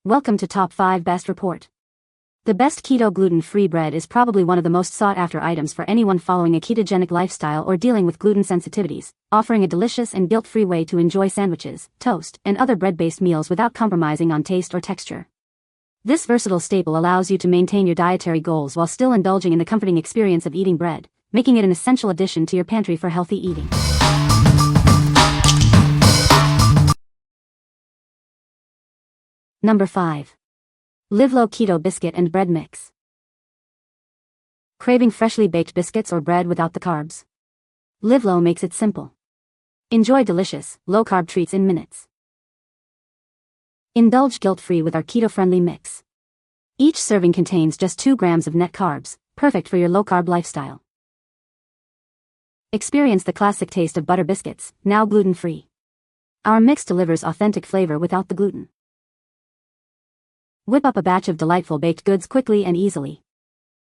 Welcome to Top 5 Best Report. The best keto gluten-free bread is probably one of the most sought-after items for anyone following a ketogenic lifestyle or dealing with gluten sensitivities, offering a delicious and guilt-free way to enjoy sandwiches, toast, and other bread-based meals without compromising on taste or texture. This versatile staple allows you to maintain your dietary goals while still indulging in the comforting experience of eating bread, making it an essential addition to your pantry for healthy eating. Number 5. Livlo Keto Biscuit and Bread Mix. Craving freshly baked biscuits or bread without the carbs? Livlo makes it simple. Enjoy delicious, low-carb treats in minutes. Indulge guilt-free with our keto-friendly mix. Each serving contains just 2 grams of net carbs, perfect for your low-carb lifestyle. Experience the classic taste of butter biscuits, now gluten-free. Our mix delivers authentic flavor without the gluten. Whip up a batch of delightful baked goods quickly and easily.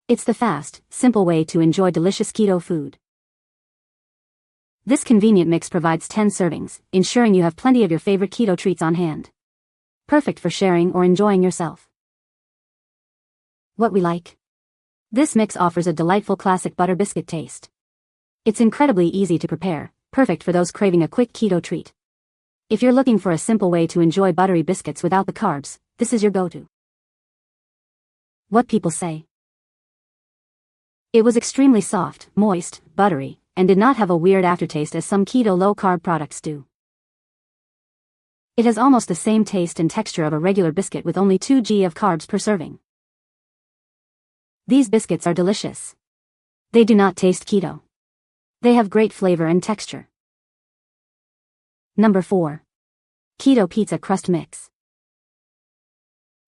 It's the fast, simple way to enjoy delicious keto food. This convenient mix provides 10 servings, ensuring you have plenty of your favorite keto treats on hand. Perfect for sharing or enjoying yourself. What we like? This mix offers a delightful classic butter biscuit taste. It's incredibly easy to prepare, perfect for those craving a quick keto treat. If you're looking for a simple way to enjoy buttery biscuits without the carbs, this is your go-to. What people say. It was extremely soft, moist, buttery, and did not have a weird aftertaste as some keto low-carb products do. It has almost the same taste and texture of a regular biscuit with only 2 g of carbs per serving. These biscuits are delicious. They do not taste keto. They have great flavor and texture. Number 4. Keto Pizza Crust Mix.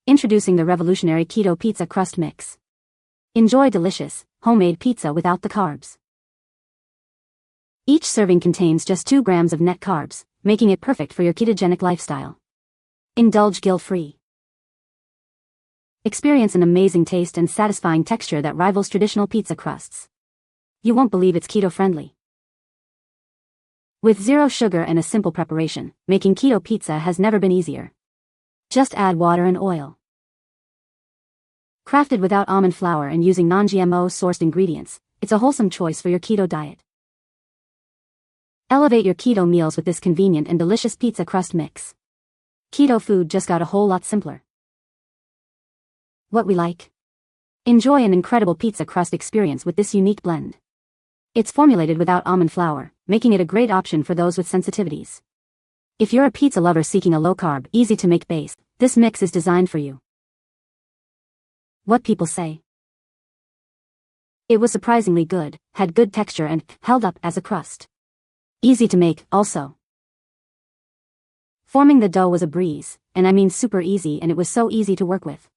Introducing the revolutionary Keto Pizza Crust Mix. Enjoy delicious, homemade pizza without the carbs. Each serving contains just 2 grams of net carbs, making it perfect for your ketogenic lifestyle. Indulge guilt-free. Experience an amazing taste and satisfying texture that rivals traditional pizza crusts. You won't believe it's keto-friendly. With 0 sugar and a simple preparation, making keto pizza has never been easier. Just add water and oil. Crafted without almond flour and using non-GMO sourced ingredients, it's a wholesome choice for your keto diet. Elevate your keto meals with this convenient and delicious pizza crust mix. Keto food just got a whole lot simpler. What we like? Enjoy an incredible pizza crust experience with this unique blend. It's formulated without almond flour, making it a great option for those with sensitivities. If you're a pizza lover seeking a low-carb, easy-to-make base, this mix is designed for you. What people say. It was surprisingly good, had good texture and held up as a crust. Easy to make, also. Forming the dough was a breeze, and I mean super easy, and it was so easy to work with.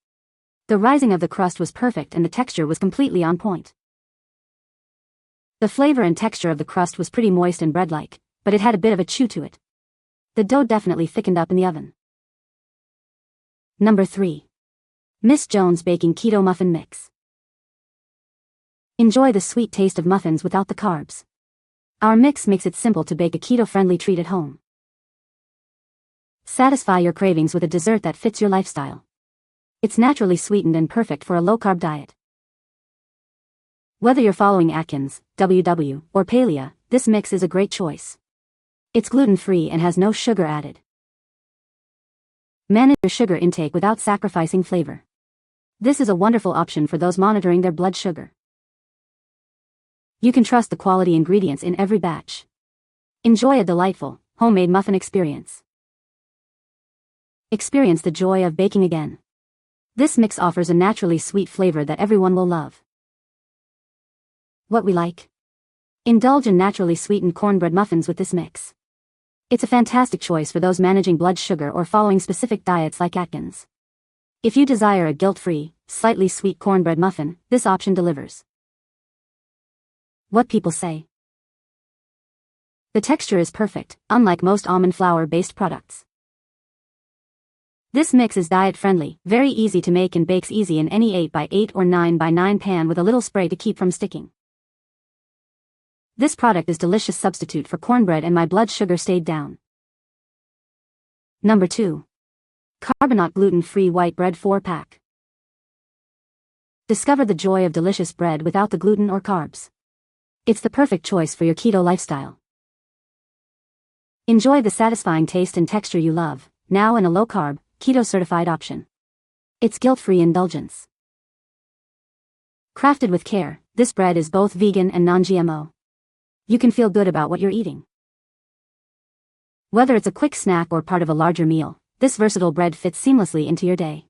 The rising of the crust was perfect and the texture was completely on point. The flavor and texture of the crust was pretty moist and bread-like, but it had a bit of a chew to it. The dough definitely thickened up in the oven. Number 3. Miss Jones Baking Keto Muffin Mix. Enjoy the sweet taste of muffins without the carbs. Our mix makes it simple to bake a keto-friendly treat at home. Satisfy your cravings with a dessert that fits your lifestyle. It's naturally sweetened and perfect for a low-carb diet. Whether you're following Atkins, WW, or Paleo, this mix is a great choice. It's gluten-free and has no sugar added. Manage your sugar intake without sacrificing flavor. This is a wonderful option for those monitoring their blood sugar. You can trust the quality ingredients in every batch. Enjoy a delightful, homemade muffin experience. Experience the joy of baking again. This mix offers a naturally sweet flavor that everyone will love. What we like? Indulge in naturally sweetened cornbread muffins with this mix. It's a fantastic choice for those managing blood sugar or following specific diets like Atkins. If you desire a guilt-free, slightly sweet cornbread muffin, this option delivers. What people say. The texture is perfect, unlike most almond flour-based products. This mix is diet-friendly, very easy to make and bakes easy in any 8x8 or 9x9 pan with a little spray to keep from sticking. This product is delicious substitute for cornbread and my blood sugar stayed down. Number 2. Carbonaut Gluten Free White Bread 4-pack. Discover the joy of delicious bread without the gluten or carbs. It's the perfect choice for your keto lifestyle. Enjoy the satisfying taste and texture you love, now in a low-carb, keto-certified option. It's guilt-free indulgence. Crafted with care, this bread is both vegan and non-GMO. You can feel good about what you're eating. Whether it's a quick snack or part of a larger meal, this versatile bread fits seamlessly into your day.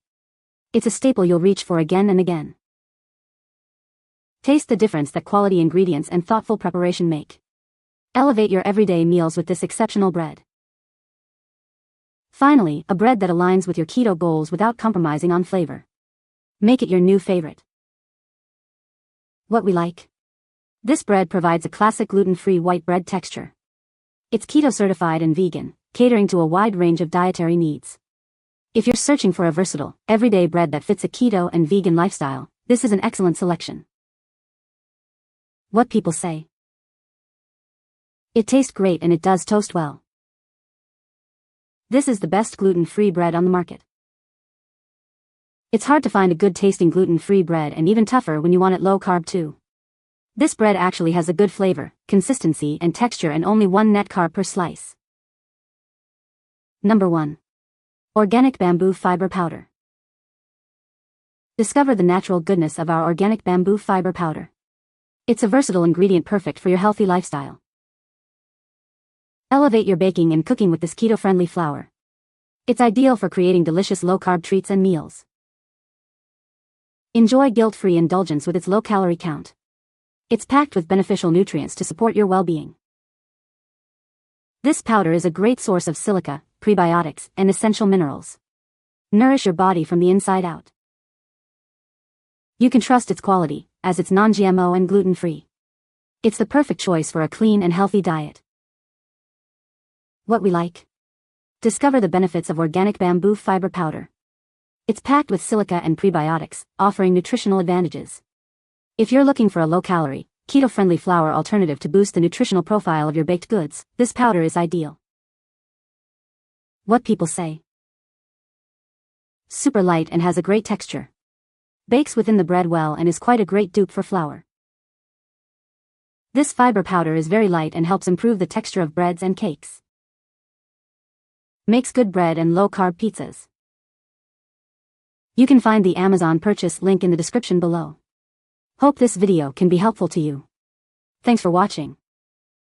It's a staple you'll reach for again and again. Taste the difference that quality ingredients and thoughtful preparation make. Elevate your everyday meals with this exceptional bread. Finally, a bread that aligns with your keto goals without compromising on flavor. Make it your new favorite. What we like. This bread provides a classic gluten-free white bread texture. It's keto-certified and vegan, catering to a wide range of dietary needs. If you're searching for a versatile, everyday bread that fits a keto and vegan lifestyle, this is an excellent selection. What people say. It tastes great and it does toast well. This is the best gluten-free bread on the market. It's hard to find a good-tasting gluten-free bread and even tougher when you want it low-carb too. This bread actually has a good flavor, consistency and texture and only 1 net carb per slice. Number 1. Organic Bamboo Fiber Powder. Discover the natural goodness of our organic bamboo fiber powder. It's a versatile ingredient perfect for your healthy lifestyle. Elevate your baking and cooking with this keto-friendly flour. It's ideal for creating delicious low-carb treats and meals. Enjoy guilt-free indulgence with its low-calorie count. It's packed with beneficial nutrients to support your well-being. This powder is a great source of silica, prebiotics, and essential minerals. Nourish your body from the inside out. You can trust its quality, as it's non-GMO and gluten-free. It's the perfect choice for a clean and healthy diet. What we like. Discover the benefits of organic bamboo fiber powder. It's packed with silica and prebiotics, offering nutritional advantages. If you're looking for a low-calorie, keto-friendly flour alternative to boost the nutritional profile of your baked goods, this powder is ideal. What people say. Super light and has a great texture. Bakes within the bread well and is quite a great dupe for flour. This fiber powder is very light and helps improve the texture of breads and cakes. Makes good bread and low-carb pizzas. You can find the Amazon purchase link in the description below. Hope this video can be helpful to you. Thanks for watching.